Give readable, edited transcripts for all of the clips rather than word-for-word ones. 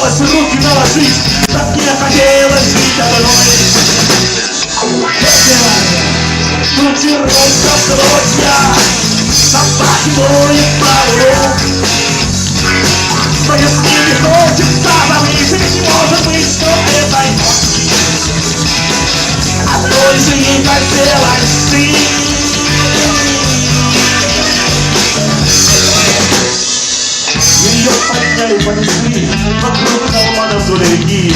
хотелось руки наложить, так мне хотелось жить одной. Ветер, крутируется клочья, собаки воют по полу. Но если не хочется забыть, ведь может быть, что этой ночью одной же ей хотелось жить. Ее подняли, понесли вокруг холма вдоль реки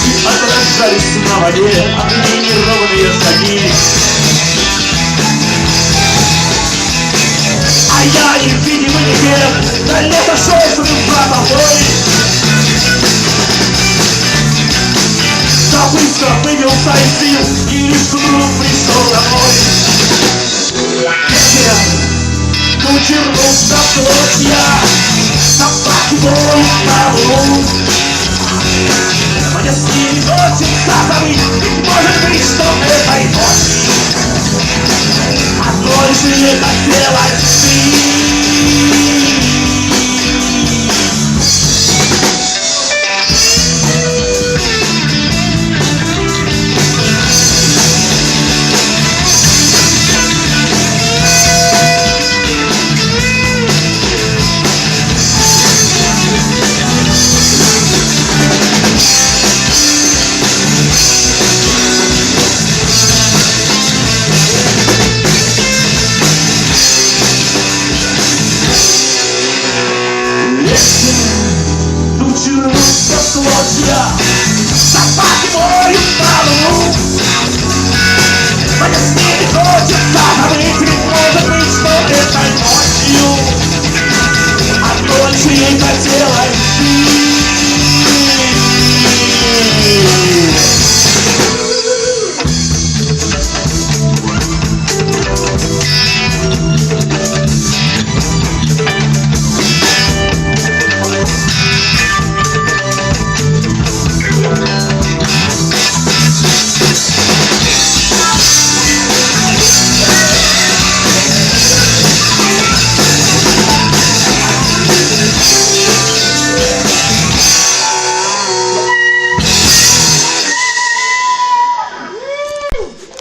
и отражались на воде огни неровные шаги. А я невидимый никем на лето шел своим братовой. Да быстро выбился из сил и лишь вдруг пришел домой. Ветер крутируется в клочья, собаки воют по полу. Мне с ними хочется забыть, ведь может быть, что этой ночью одной же ей хотелось